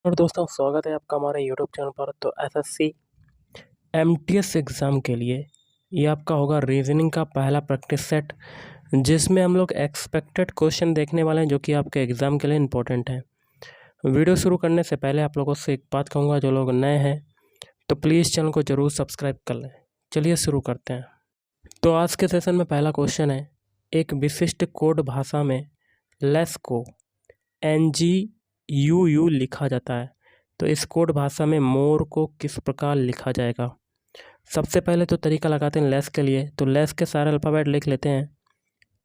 और दोस्तों स्वागत है आपका हमारे यूट्यूब चैनल पर। तो एसएससी एमटीएस एग्ज़ाम के लिए ये आपका होगा रीजनिंग का पहला प्रैक्टिस सेट, जिसमें हम लोग एक्सपेक्टेड क्वेश्चन देखने वाले हैं जो कि आपके एग्ज़ाम के लिए इम्पोर्टेंट है। वीडियो शुरू करने से पहले आप लोगों से एक बात कहूँगा, जो लोग नए हैं तो प्लीज़ चैनल को ज़रूर सब्सक्राइब कर लें। चलिए शुरू करते हैं। तो आज के सेशन में पहला क्वेश्चन है, एक विशिष्ट कोड भाषा में लेस को NGUU लिखा जाता है, तो इस कोड भाषा में मोर को किस प्रकार लिखा जाएगा। सबसे पहले तो तरीका लगाते हैं लेस के लिए। तो लेस के सारे अल्फ़ाबेट लिख लेते हैं,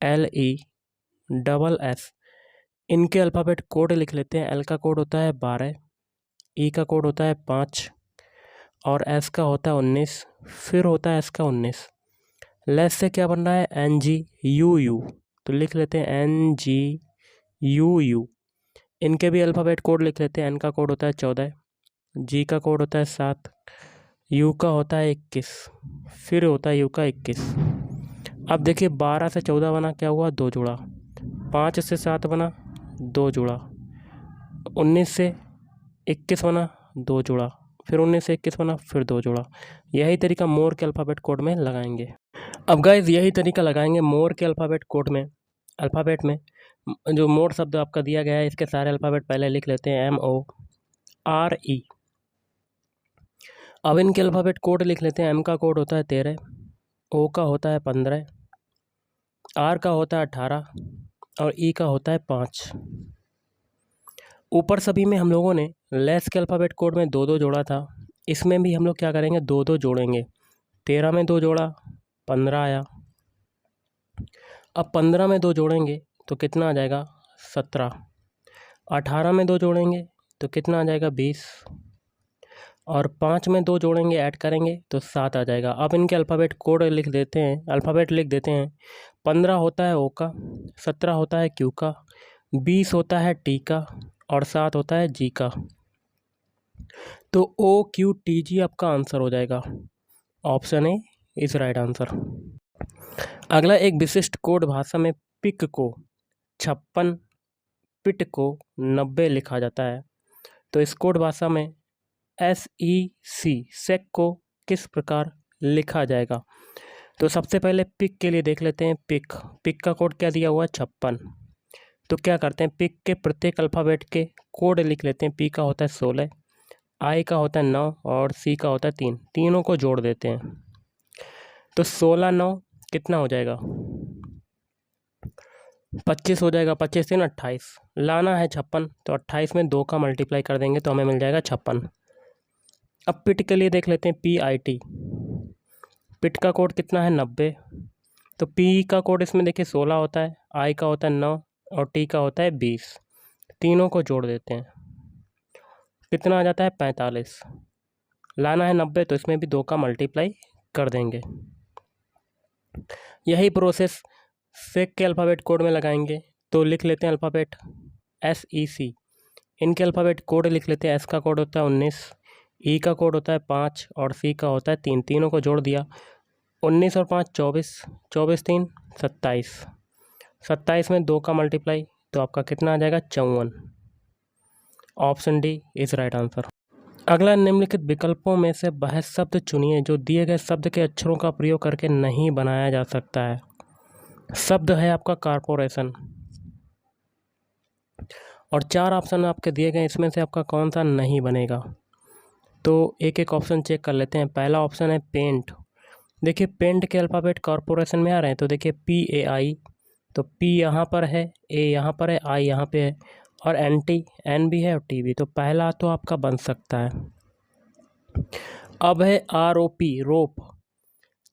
LESS। इनके अल्फ़ाबेट कोड लिख लेते हैं। L का कोड होता है 12, E का कोड होता है 5 और S का होता है 19, फिर होता है S का 19। लेस से क्या बन रहा है, NGUU, तो लिख लेते हैं NGUU। इनके भी अल्फ़ाबेट कोड लिख लेते हैं। N का कोड होता है 14, G का कोड होता है 7, U का होता है 21, फिर होता है U का 21। अब देखिए 12 से 14 बना, क्या हुआ, 2 जुड़ा। 5 से 7 बना, 2 जुड़ा। 19 से 21 बना, 2 जुड़ा। फिर 19 से 21 बना, फिर 2 जुड़ा। यही तरीका मोर के अल्फ़ाबेट कोड में लगाएंगे। अब गाइज यही तरीका लगाएंगे मोर के अल्फ़ाबेट कोड में। अल्फ़ाबेट में जो मोर शब्द आपका दिया गया है, इसके सारे अल्फ़ाबेट पहले लिख लेते हैं, MORE। अब इनके अल्फ़ाबेट कोड लिख लेते हैं। M का कोड होता है 13, O का होता है 15, R का होता है 18 और E का होता है 5। ऊपर सभी में हम लोगों ने लेस के अल्फ़ाबेट कोड में 2-2 जोड़ा था, इसमें भी हम लोग क्या करेंगे, 2-2 जोड़ेंगे। 13 में 2 जोड़ा, 15 आया। अब 15 में 2 जोड़ेंगे तो कितना आ जाएगा, 17। 18 में 2 जोड़ेंगे तो कितना आ जाएगा, 20 और 5 में 2 जोड़ेंगे, ऐड करेंगे तो 7 आ जाएगा। अब इनके अल्फ़ाबेट कोड लिख देते हैं, अल्फ़ाबेट लिख देते हैं। 15 होता है O का, 17 होता है Q का, 20 होता है T का और 7 होता है G का। तो OQTG आपका आंसर हो जाएगा। Option A is right answer. अगला, एक विशिष्ट कोड भाषा में पिक को 56, पिट को 90 लिखा जाता है, तो इस कोड भाषा में SEC को किस प्रकार लिखा जाएगा। तो सबसे पहले पिक के लिए देख लेते हैं। पिक का कोड क्या दिया हुआ है, 56। तो क्या करते हैं, पिक के प्रत्येक अल्फ़ाबेट के कोड लिख लेते हैं। P का होता है 16, I का होता है 9 और C का होता है 3। तीनों को जोड़ देते हैं तो 16 9 कितना हो जाएगा, 25 हो जाएगा। 25 3 28, लाना है 56, तो 28 में 2 का मल्टीप्लाई कर देंगे तो हमें मिल जाएगा 56। अब पिट के लिए देख लेते हैं, PIT। पिट का कोड कितना है, 90। तो P का कोड इसमें देखिए 16 होता है, I का होता है 9 और T का होता है 20। तीनों को जोड़ देते हैं, कितना आ जाता है, 45। लाना है 90, तो इसमें भी 2 का मल्टीप्लाई कर देंगे। यही प्रोसेस सेक के अल्फ़ाबेट कोड में लगाएंगे। तो लिख लेते हैं अल्फ़ाबेट SEC। इनके अल्फ़ाबेट कोड लिख लेते हैं। S का कोड होता है 19, E का कोड होता है 5 और C का होता है 3। तीनों को जोड़ दिया, 19 और 5 24, 24 3 27। 27 में 2 का मल्टीप्लाई तो आपका कितना आ जाएगा, 54। Option D is right answer. अगला, निम्नलिखित विकल्पों में से वह शब्द चुनिए जो दिए गए शब्द के अक्षरों का प्रयोग करके नहीं बनाया जा सकता है। शब्द है आपका कारपोरेशन और 4 ऑप्शन आपके दिए गए, इसमें से आपका कौन सा नहीं बनेगा। तो एक एक ऑप्शन चेक कर लेते हैं। पहला ऑप्शन है पेंट। देखिए पेंट के अल्फ़ाबेट कॉर्पोरेशन में आ रहे हैं, तो देखिए PAI, तो P यहाँ पर है, A यहाँ पर है, I यहाँ पे है और N भी है और T भी। तो पहला तो आपका बन सकता है। अब है ROP, रोप,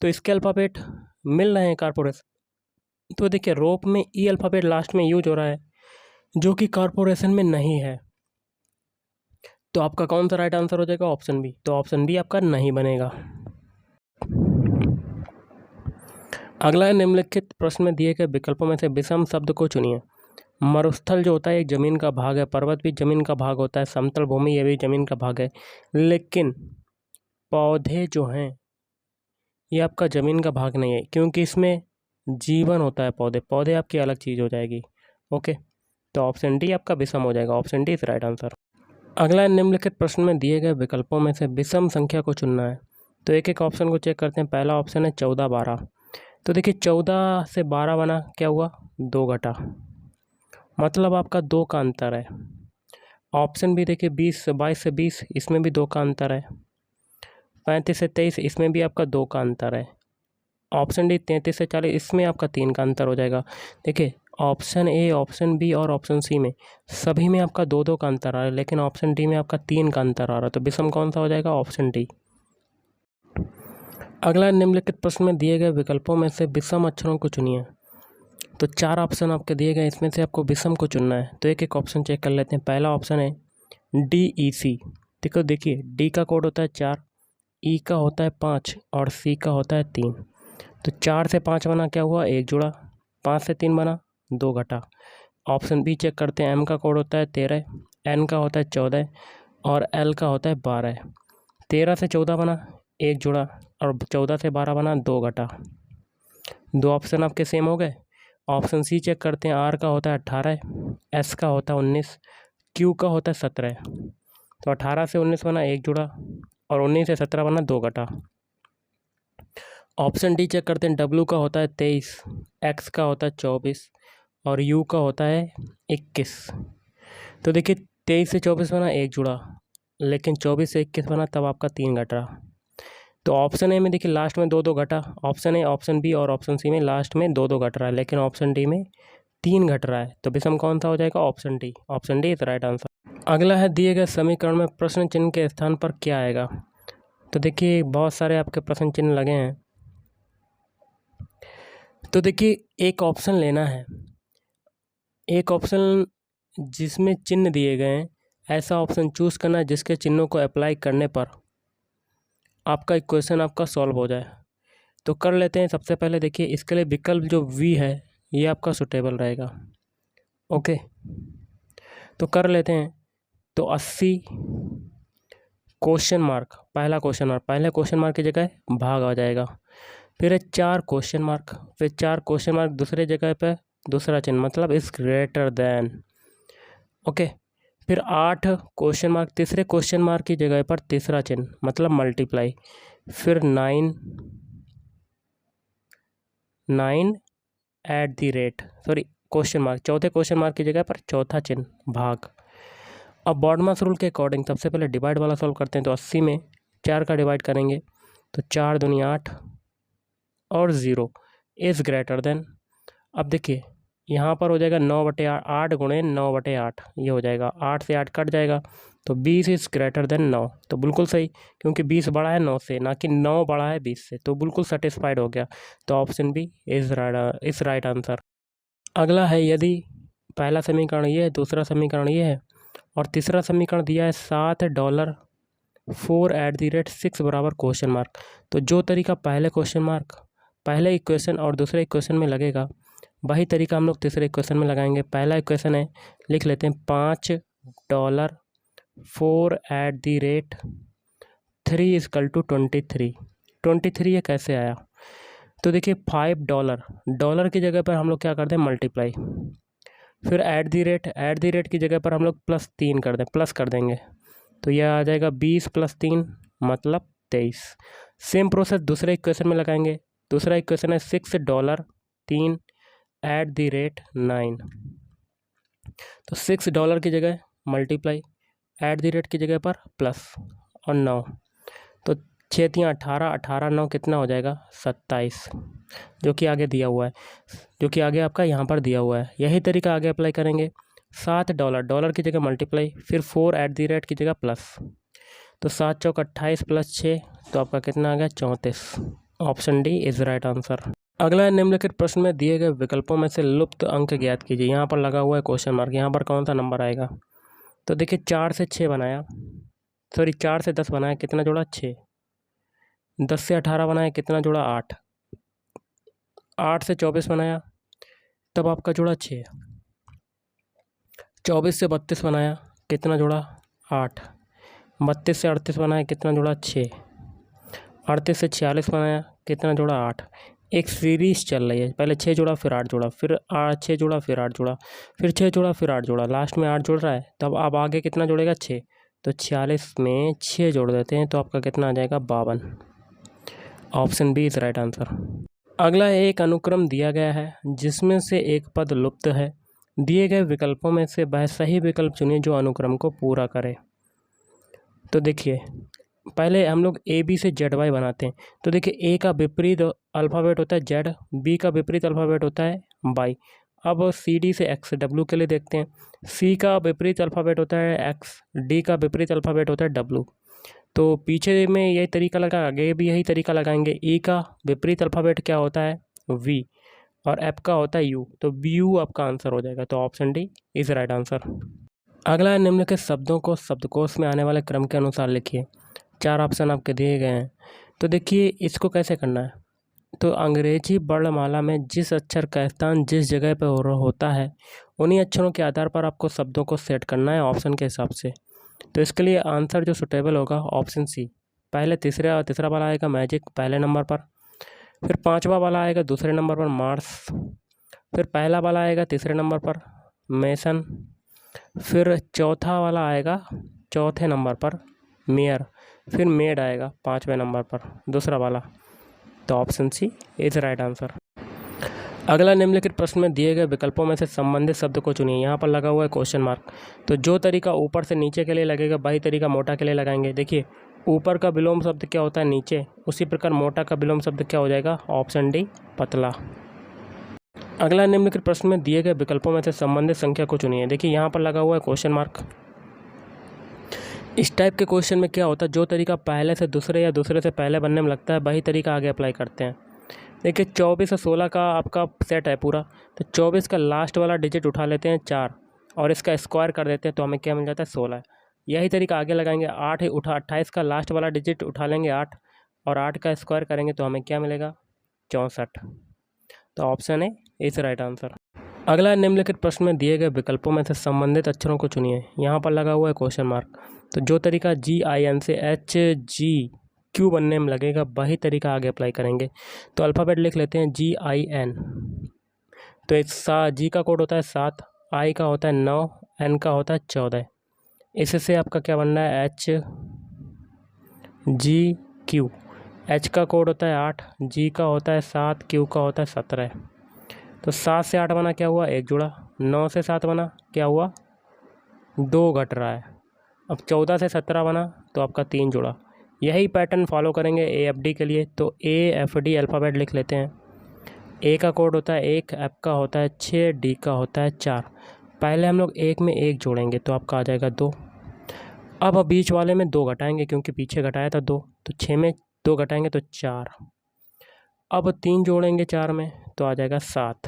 तो इसके अल्फ़ाबेट मिल रहे हैं कॉर्पोरेशन। तो देखिए रोप में E अल्फ़ाबेट लास्ट में यूज हो रहा है, जो कि कॉर्पोरेशन में नहीं है। तो आपका कौन सा राइट आंसर हो जाएगा, ऑप्शन बी। तो ऑप्शन बी आपका नहीं बनेगा। अगला है, निम्नलिखित प्रश्न में दिए गए विकल्पों में से विषम शब्द को चुनिए। मरुस्थल जो होता है एक ज़मीन का भाग है, पर्वत भी ज़मीन का भाग होता है, समतल भूमि ये भी ज़मीन का भाग है, लेकिन पौधे जो हैं ये आपका ज़मीन का भाग नहीं है, क्योंकि इसमें जीवन होता है। पौधे आपकी अलग चीज़ हो जाएगी। ओके, तो ऑप्शन डी आपका विषम हो जाएगा। Option D is right answer. अगला निम्नलिखित प्रश्न में दिए गए विकल्पों में से विषम संख्या को चुनना है। तो एक एक ऑप्शन को चेक करते हैं। पहला ऑप्शन है 14 12। तो देखिए 14 से 12 बना, क्या हुआ 2 घटा, मतलब आपका 2 का अंतर है। ऑप्शन भी देखिए 22 से 20, इसमें भी 2 का अंतर है। 35 से 23, इसमें भी आपका 2 का अंतर है। ऑप्शन डी 33 से 40, इसमें आपका 3 का अंतर हो जाएगा। देखिए ऑप्शन ए, ऑप्शन बी और ऑप्शन सी में सभी में आपका 2 का अंतर आ रहा है, लेकिन ऑप्शन डी में आपका 3 का अंतर आ रहा है। तो विषम कौन सा हो जाएगा? Option D. अगला निम्नलिखित प्रश्न में दिए गए विकल्पों में से विषम अक्षरों को चुनिए। तो 4 ऑप्शन आपके दिए गए, इसमें से आपको विषम को चुनना है। तो एक एक ऑप्शन चेक कर लेते हैं। पहला ऑप्शन है DEC। देखिए डी का कोड होता है 4, ई का होता है 5 और सी का होता है 3। तो 4 से 5 बना, क्या हुआ 1 जुड़ा। 5 से 3 बना, 2 घटा। ऑप्शन बी चेक करते हैं। एम का कोड होता है 13, एन का होता है 14 और एल का होता है 12। 13 से 14 बना, 1 जुड़ा और 14 से 12 बना, 2 घटा। 2 ऑप्शन आपके सेम हो गए। ऑप्शन सी चेक करते हैं। आर का होता है 18, एस का होता है 19, क्यू का होता है 17। तो 18 से 19 बना, 1 जुड़ा और 19 से 17 बना, 2 घटा। ऑप्शन डी चेक करते हैं। डब्ल्यू का होता है 23, एक्स का होता है 24 और यू का होता है 21। तो देखिए 23 से 24 बना, 1 जुड़ा, लेकिन 24 से 21 बना, तब आपका 3 घट रहा। तो ऑप्शन ए में देखिए लास्ट में 2 घटा। ऑप्शन ए, ऑप्शन बी और ऑप्शन सी में लास्ट में 2 घट रहा है, लेकिन ऑप्शन डी में 3 घट रहा है। तो विषम कौन सा हो जाएगा? Option D. Option D is right answer. अगला है दिए गए समीकरण में प्रश्न चिन्ह के स्थान पर क्या आएगा। तो देखिए बहुत सारे आपके प्रश्न चिन्ह लगे हैं। तो देखिए एक ऑप्शन लेना है, एक ऑप्शन जिसमें चिन्ह दिए गए हैं, ऐसा ऑप्शन चूज़ करना है जिसके चिन्हों को अप्लाई करने पर आपका इक्वेशन आपका सॉल्व हो जाए। तो कर लेते हैं। सबसे पहले देखिए इसके लिए विकल्प जो वी है ये आपका सुटेबल रहेगा। ओके, तो कर लेते हैं। तो 80 क्वेश्चन मार्क, पहला क्वेश्चन मार्क, पहले क्वेश्चन मार्क की जगह भाग आ जाएगा। फिर है 4 क्वेश्चन मार्क, फिर 4 क्वेश्चन मार्क दूसरे जगह पे दूसरा चिन्ह, मतलब इज ग्रेटर देन। ओके, फिर 8 क्वेश्चन मार्क, तीसरे क्वेश्चन मार्क की जगह पर तीसरा चिन्ह, मतलब मल्टीप्लाई। फिर 9 at the rate, sorry question mark, चौथे क्वेश्चन मार्क की जगह पर चौथा चिन्ह, भाग। अब बॉडमास रूल के अकॉर्डिंग सबसे पहले डिवाइड वाला सॉल्व करते हैं। तो 80 में 4 का डिवाइड करेंगे तो 4 दूनी 8 और 0 इज़ ग्रेटर देन। अब देखिए यहाँ पर हो जाएगा 9/8 गुणे 9/8, ये हो जाएगा 8 से 8 कट जाएगा, तो 20 इज़ ग्रेटर देन 9। तो बिल्कुल सही, क्योंकि 20 बड़ा है 9 से, ना कि 9 बड़ा है 20 से, तो बिल्कुल सेटिस्फाइड हो गया। तो option B is right answer. अगला है, यदि पहला समीकरण ये है, दूसरा समीकरण ये है और तीसरा समीकरण दिया है $7 4 बराबर क्वेश्चन मार्क, तो जो तरीका पहले क्वेश्चन मार्क पहले इक्वेशन और दूसरे इक्वेशन में लगेगा, वही तरीका हम लोग तीसरे इक्वेशन में लगाएंगे। पहला इक्वेशन है, लिख लेते हैं $5 4 3 = 23। 23 ये कैसे आया? तो देखिए $5 डॉलर की जगह पर हम लोग क्या करते हैं? मल्टीप्लाई। फिर एट द रेट की जगह पर हम लोग +3 कर दें, प्लस कर देंगे, तो यह आ जाएगा 20 + 3 मतलब 23। सेम प्रोसेस दूसरे इक्वेशन में लगाएंगे। दूसरा इक्वेशन है $6 3 @ 9, तो $6 की जगह मल्टीप्लाई, एट द रेट की जगह पर प्लस और 9, तो 6 × 18, 18 9 कितना हो जाएगा? 27, जो कि आगे दिया हुआ है, जो कि आगे आपका यहाँ पर दिया हुआ है। यही तरीका आगे अप्लाई करेंगे। $7 डॉलर की जगह मल्टीप्लाई, फिर 4 एट द रेट की जगह प्लस, तो 7 × 4 = 28 + 6, तो आपका कितना आ गया? 34। Option D is right answer. अगला है, निम्नलिखित प्रश्न में दिए गए विकल्पों में से लुप्त अंक ज्ञात कीजिए। यहाँ पर लगा हुआ है क्वेश्चन मार्क, यहाँ पर कौन सा नंबर आएगा? तो देखिए 4 से 6 बनाया, सॉरी 4 से 10 बनाया, कितना जोड़ा? 6। 10 से 18 बनाया, कितना जोड़ा? 8। 8 से 24 बनाया, तब आपका जोड़ा 6। 24 से 32 बनाया, कितना जोड़ा? 8। 32 से 38 बनाया, कितना जोड़ा? 6। 38 से 46 बनाया, कितना जोड़ा? 8। एक सीरीज चल रही है, पहले 6 जोड़ा, फिर 8 जोड़ा, फिर 6 जोड़ा, फिर 8 जोड़ा, फिर 6 जोड़ा, फिर 8 जोड़ा, लास्ट में 8 जोड़ रहा है, तब अब आगे कितना जोड़ेगा? 6। तो 46 में 6 जोड़ देते हैं तो आपका कितना आ जाएगा 52। Option B is right answer. अगला एक अनुक्रम दिया गया है जिसमें से एक पद लुप्त है। दिए गए विकल्पों में से वह सही विकल्प चुनिए जो अनुक्रम को पूरा करे। तो देखिए पहले हम लोग ए बी से जेड वाई बनाते हैं। तो देखिए ए का विपरीत अल्फ़ाबेट होता है जेड, बी का विपरीत अल्फ़ाबेट होता है वाई। अब सी डी से एक्स डब्ल्यू के लिए देखते हैं। सी का विपरीत अल्फ़ाबेट होता है एक्स, डी का विपरीत अल्फ़ाबेट होता है डब्ल्यू। तो पीछे में यही तरीका लगा, आगे भी यही तरीका लगाएंगे। ई का विपरीत अल्फ़ाबेट क्या होता है वी, और एफ का होता है यू। तो बी यू आपका आंसर हो जाएगा। तो option D is right answer. अगला निम्नलिखित शब्दों को शब्दकोश में आने वाले क्रम के अनुसार लिखिए। 4 ऑप्शन आपके दिए गए हैं। तो देखिए इसको कैसे करना है। तो अंग्रेजी वर्णमाला में जिस अक्षर का स्थान जिस जगह पर होता है उन्हीं अक्षरों के आधार पर आपको शब्दों को सेट करना है ऑप्शन के हिसाब से। तो इसके लिए आंसर जो सुटेबल होगा ऑप्शन सी। पहले तीसरा वाला आएगा मैजिक पहले नंबर पर, फिर 5वां वाला आएगा दूसरे नंबर पर मार्स, फिर पहला वाला आएगा तीसरे नंबर पर मेसन, फिर चौथा वाला आएगा चौथे नंबर पर मेयर, फिर मेड आएगा 5वें नंबर पर दूसरा वाला। तो option C is right answer. अगला निम्नलिखित प्रश्न में दिए गए विकल्पों में से संबंधित शब्द को चुनिए। यहाँ पर लगा हुआ है क्वेश्चन मार्क। तो जो तरीका ऊपर से नीचे के लिए लगेगा वही तरीका मोटा के लिए लगाएंगे। देखिए ऊपर का विलोम शब्द क्या होता है नीचे, उसी प्रकार मोटा का विलोम शब्द क्या हो जाएगा ऑप्शन डी पतला। अगला निम्नलिखित प्रश्न में दिए गए विकल्पों में से संबंधित संख्या को चुनिए। देखिए यहाँ पर लगा हुआ है क्वेश्चन मार्क। इस टाइप के क्वेश्चन में क्या होता है, जो तरीका पहले से दूसरे या दूसरे से पहले बनने में लगता है वही तरीका आगे अप्लाई करते हैं। देखिए 24 और 16 का आपका सेट है पूरा। तो 24 का लास्ट वाला डिजिट उठा लेते हैं 4 और इसका स्क्वायर कर देते हैं तो हमें क्या मिल जाता है 16। यही तरीका आगे लगाएंगे। 8 उठा 28 का लास्ट वाला डिजिट उठा लेंगे 8 और 8 का स्क्वायर करेंगे तो हमें क्या मिलेगा 64। तो option A is right answer. अगला निम्नलिखित प्रश्न में दिए गए विकल्पों में से संबंधित अक्षरों को चुनिए। यहाँ पर लगा हुआ है क्वेश्चन मार्क। तो जो तरीका GIN से HGQ बनने में लगेगा वही तरीका आगे अप्लाई करेंगे। तो अल्फ़ाबेट लिख लेते हैं GIN। तो इस जी का कोड होता है 7, आई का होता है 9, एन का होता है 14। इससे आपका क्या बनना है HGQ। एच का कोड होता है 8, जी का होता है 7, क्यू का होता है 17। तो 7 से 8 बना क्या हुआ 1 जुड़ा, 9 से 7 बना क्या हुआ 2 घट रहा है। अब 14 से 17 बना तो आपका 3 जुड़ा। यही पैटर्न फॉलो करेंगे AFD के लिए। तो AFD अल्फ़ाबेट लिख लेते हैं। ए का कोड होता है 1, एफ का होता है 6, डी का होता है 4। पहले हम लोग 1 में 1 जोड़ेंगे तो आपका आ जाएगा 2। अब बीच वाले में 2 घटाएंगे क्योंकि पीछे घटाया था 2, तो 6 में 2 घटाएंगे तो 4। अब 3 जोड़ेंगे 4 में तो आ जाएगा 7।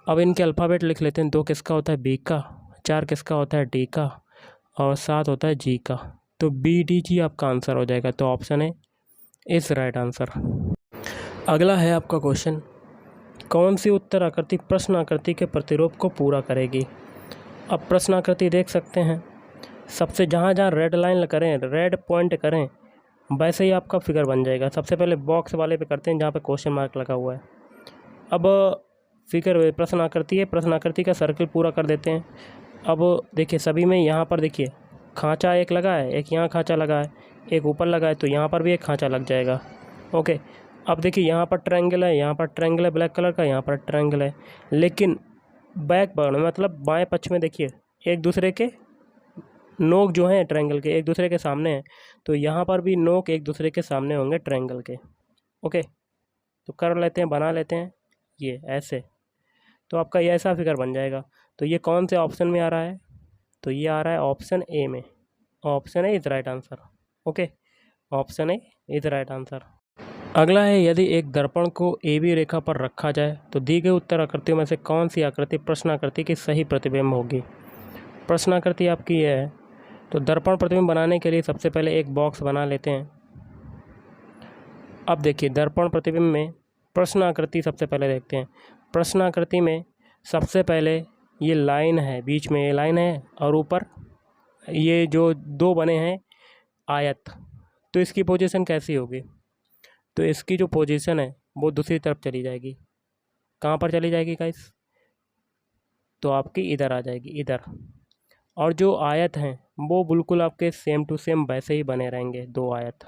अब इनके अल्फ़ाबेट लिख लेते हैं। 2 किसका होता है बी का, 4 किसका होता है डी का और 7 होता है जी का। तो BDG आपका आंसर हो जाएगा। तो option A is right answer. अगला है आपका क्वेश्चन, कौन सी उत्तर आकृति प्रश्न आकृति के प्रतिरूप को पूरा करेगी। अब प्रश्न आकृति देख सकते हैं, सबसे जहाँ जहाँ रेड लाइन करें, रेड पॉइंट करें, वैसे ही आपका फिगर बन जाएगा। सबसे पहले बॉक्स वाले पे करते हैं जहाँ पे क्वेश्चन मार्क लगा हुआ है। अब फिगर प्रश्न आकृति है, प्रश्न आकृति का सर्कल पूरा कर देते हैं। अब देखिए सभी में यहाँ पर देखिए खांचा एक लगा है, एक यहाँ खांचा लगा है, एक ऊपर लगा है, तो यहाँ पर भी एक खांचा लग जाएगा। ओके, अब देखिए यहाँ पर ट्रायंगल है, यहाँ पर ट्रायंगल है ब्लैक कलर का, यहाँ पर ट्रायंगल है, लेकिन बैक बर्न मतलब बाएं पक्ष में देखिए एक दूसरे के नोक जो हैं ट्रायंगल के एक दूसरे के सामने हैं। तो यहाँ पर भी नोक एक दूसरे के सामने होंगे ट्रायंगल के। ओके, तो कर लेते हैं, बना लेते हैं ये ऐसे। तो आपका ये ऐसा फिगर बन जाएगा। तो ये कौन से ऑप्शन में आ रहा है, तो ये आ रहा है ऑप्शन ए में। Option A is right answer. Okay, option A is right answer. अगला है, यदि एक दर्पण को AB रेखा पर रखा जाए तो दी गई उत्तर आकृतियों में से कौन सी आकृति प्रश्न आकृति की सही प्रतिबिंब होगी। प्रश्न आकृति आपकी ये है। तो दर्पण प्रतिबिंब बनाने के लिए सबसे पहले एक बॉक्स बना लेते हैं। अब देखिए दर्पण प्रतिबिंब में प्रश्न आकृति सबसे पहले देखते हैं। प्रश्न आकृति में सबसे पहले ये लाइन है, बीच में ये लाइन है और ऊपर ये जो 2 बने हैं आयत। तो इसकी पोजीशन कैसी होगी, तो इसकी जो पोजीशन है वो दूसरी तरफ चली जाएगी। कहाँ पर चली जाएगी गाइस, तो आपकी इधर आ जाएगी, इधर। और जो आयत हैं वो बिल्कुल आपके सेम टू सेम वैसे ही बने रहेंगे 2 आयत,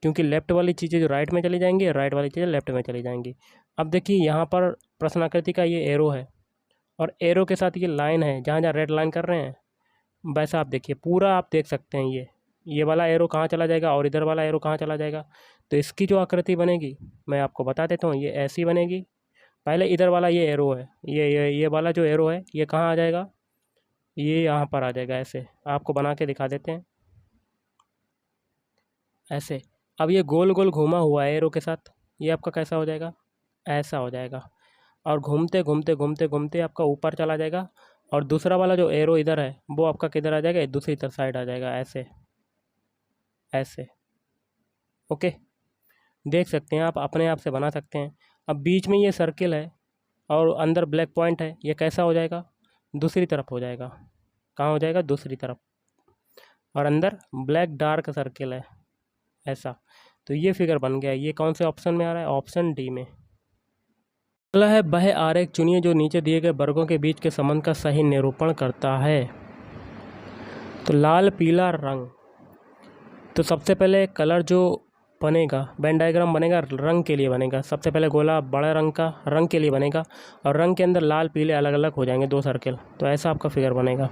क्योंकि लेफ्ट वाली चीज़ें जो राइट में चली जाएंगी, राइट वाली चीज़ें लेफ्ट में चली जाएंगी। अब देखिए यहाँ पर प्रश्न आकृति का ये एरो है और एरो के साथ ये लाइन है, जहाँ जहाँ रेड लाइन कर रहे हैं वैसा आप देखिए पूरा आप देख सकते हैं। ये वाला एरो कहाँ चला जाएगा और इधर वाला एरो कहाँ चला जाएगा। तो इसकी जो आकृति बनेगी मैं आपको बता देता हूँ, ये ऐसी बनेगी। पहले इधर वाला ये एरो है, ये वाला जो एरो है ये कहाँ आ जाएगा, ये यहाँ पर आ जाएगा। ऐसे आपको बना के दिखा देते हैं, ऐसे। अब ये गोल गोल घूमा हुआ है एरो के साथ, ये आपका कैसा हो जाएगा, ऐसा हो जाएगा। और घूमते घूमते घूमते घूमते आपका ऊपर चला जाएगा और दूसरा वाला जो एरो इधर है वो आपका किधर आ जाएगा, दूसरी तरफ साइड आ जाएगा, ऐसे ऐसे। ओके, देख सकते हैं आप, अपने आप से बना सकते हैं। अब बीच में ये सर्किल है और अंदर ब्लैक पॉइंट है, ये कैसा हो जाएगा, दूसरी तरफ हो जाएगा। कहाँ हो जाएगा, दूसरी तरफ। और अंदर ब्लैक डार्क सर्किल है, ऐसा। तो ये फिगर बन गया। ये कौन से ऑप्शन में आ रहा है, ऑप्शन डी में। अगला है वह आरेख चुनिए जो नीचे दिए गए वर्गों के बीच के संबंध का सही निरूपण करता है। तो लाल पीला रंग, तो सबसे पहले कलर जो बनेगा, वेन डायग्राम बनेगा रंग के लिए बनेगा। सबसे पहले गोला बड़े रंग का रंग के लिए बनेगा और रंग के अंदर लाल पीले अलग अलग हो जाएंगे 2 सर्किल। तो ऐसा आपका फिगर बनेगा।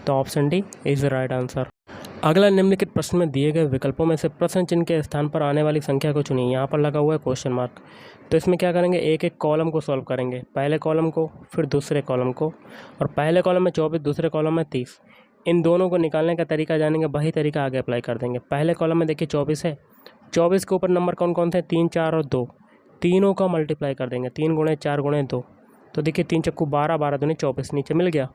तो option D is right answer. अगला निम्नलिखित प्रश्न में दिए गए विकल्पों में से प्रश्न चिन्ह के स्थान पर आने वाली संख्या को चुनिए। यहाँ पर लगा हुआ है क्वेश्चन मार्क। तो इसमें क्या करेंगे, एक एक कॉलम को सॉल्व करेंगे, पहले कॉलम को फिर दूसरे कॉलम को। और पहले कॉलम में 24, दूसरे कॉलम में 30। इन दोनों को निकालने का तरीका जानेंगे, वही तरीका आगे अप्लाई कर देंगे। पहले कॉलम में देखिए 24 है, 24 के ऊपर नंबर कौन कौन से, 3, 4 और 2। तीनों का मल्टीप्लाई कर देंगे, 3 गुणे 4 गुणे 2। तो देखिए 3 चक्कू 12, 12 दूनी 24, नीचे मिल गया।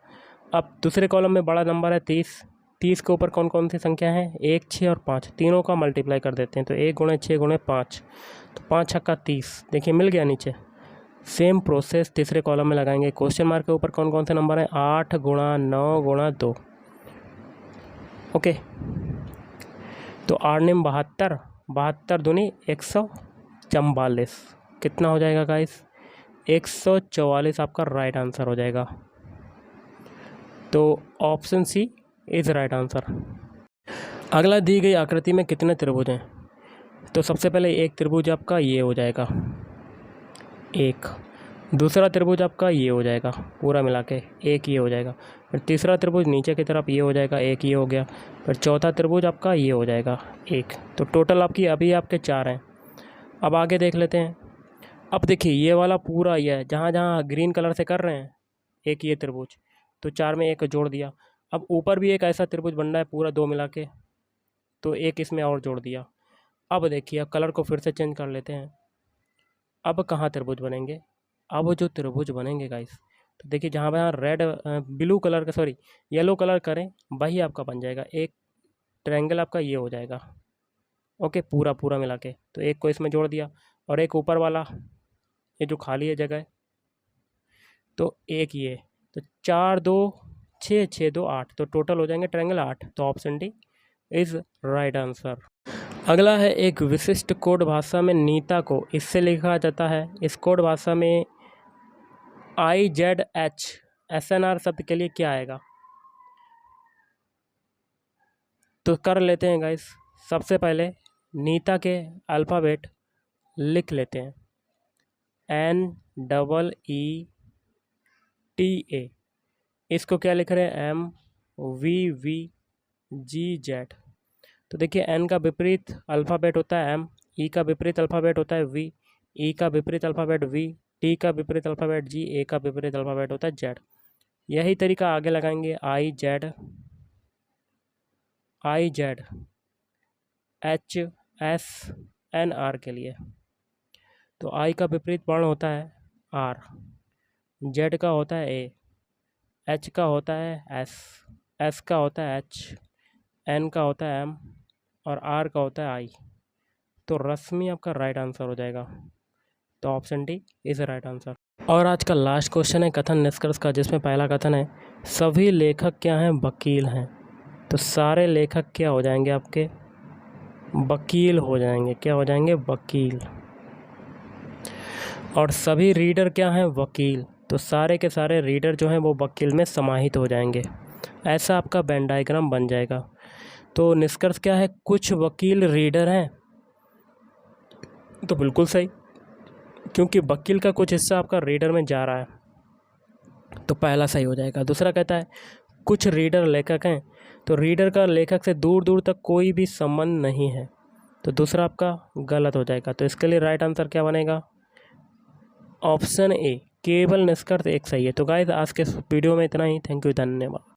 अब दूसरे कॉलम में बड़ा नंबर है 30, 30 के ऊपर कौन कौन सी संख्या है, 1, 6 और 5। तीनों का मल्टीप्लाई कर देते हैं, तो 1 गुणे 6 गुणे 5, तो 5 छक्का 30, देखिए मिल गया नीचे। सेम प्रोसेस तीसरे कॉलम में लगाएंगे। क्वेश्चन मार्क के ऊपर कौन कौन से नंबर हैं, 8 गुणा 9 गुणा 2। ओके, तो 8 निम 72, 72 दूनी 144। कितना हो जाएगा गाइस, 144 आपका राइट आंसर हो जाएगा। तो option C is right answer. अगला दी गई आकृति में कितने त्रिभुज हैं। तो सबसे पहले एक त्रिभुज आपका ये हो जाएगा, एक। दूसरा त्रिभुज आपका ये हो जाएगा, पूरा मिला के एक ये हो जाएगा। फिर तीसरा त्रिभुज नीचे की तरफ ये हो जाएगा, एक ये हो गया। फिर चौथा त्रिभुज आपका ये हो जाएगा, एक। तो टोटल आपकी अभी आपके 4 हैं। अब आगे देख लेते हैं। अब देखिए ये वाला पूरा ये है, जहाँ जहाँ ग्रीन कलर से कर रहे हैं एक ये त्रिभुज, तो 4 में एक जोड़ दिया। अब ऊपर भी एक ऐसा त्रिभुज बन रहा है पूरा 2 मिला के, तो एक इसमें और जोड़ दिया। अब देखिए कलर को फिर से चेंज कर लेते हैं। अब कहाँ त्रिभुज बनेंगे, अब जो त्रिभुज बनेंगे गाइस, तो देखिए जहाँ यहाँ रेड ब्लू कलर का सॉरी येलो कलर करें वही आपका बन जाएगा। एक ट्रायंगल आपका ये हो जाएगा, ओके, पूरा पूरा मिला के। तो एक को इसमें जोड़ दिया और एक ऊपर वाला ये जो खाली है जगह, तो एक ये, तो 4 2 6 6 2 8, तो टोटल हो जाएंगे ट्रायंगल 8। तो option D is right answer. अगला है एक विशिष्ट कोड भाषा में नीता को इससे लिखा जाता है। इस कोड भाषा में IZH SNR शब्द के लिए क्या आएगा। तो कर लेते हैं गाइस। सबसे पहले नीता के अल्फ़ाबेट लिख लेते हैं, NEETA। इसको क्या लिख रहे हैं, MVVGZ। तो देखिए एन का विपरीत अल्फ़ाबेट होता है M, ई का विपरीत अल्फ़ाबेट होता है V, ई का विपरीत अल्फ़ाबेट V, टी का विपरीत अल्फ़ाबेट G, ए का विपरीत अल्फ़ाबेट होता है Z। यही तरीका आगे लगाएंगे IZHSNR के लिए। तो I का विपरीत वर्ण होता है R, Z का होता है A, H का होता है S, S का होता है H, N का होता है M और R का होता है I। तो रश्मि आपका राइट आंसर हो जाएगा। तो option D is right answer. और आज का लास्ट क्वेश्चन है कथन निष्कर्ष का, जिसमें पहला कथन है सभी लेखक क्या हैं, वकील हैं। तो सारे लेखक क्या हो जाएंगे आपके, वकील हो जाएंगे। क्या हो जाएंगे, वकील। और सभी रीडर क्या हैं, वकील। तो सारे के सारे रीडर जो हैं वो वकील में समाहित हो जाएंगे। ऐसा आपका वेन डायग्राम बन जाएगा। तो निष्कर्ष क्या है, कुछ वकील रीडर हैं, तो बिल्कुल सही, क्योंकि वकील का कुछ हिस्सा आपका रीडर में जा रहा है, तो पहला सही हो जाएगा। दूसरा कहता है कुछ रीडर लेखक हैं, तो रीडर का लेखक से दूर दूर तक कोई भी संबंध नहीं है, तो दूसरा आपका गलत हो जाएगा। तो इसके लिए राइट आंसर क्या बनेगा, ऑप्शन ए, केवल निष्कर्ष एक सही है। तो गाइस आज के वीडियो में इतना ही। थैंक यू, धन्यवाद।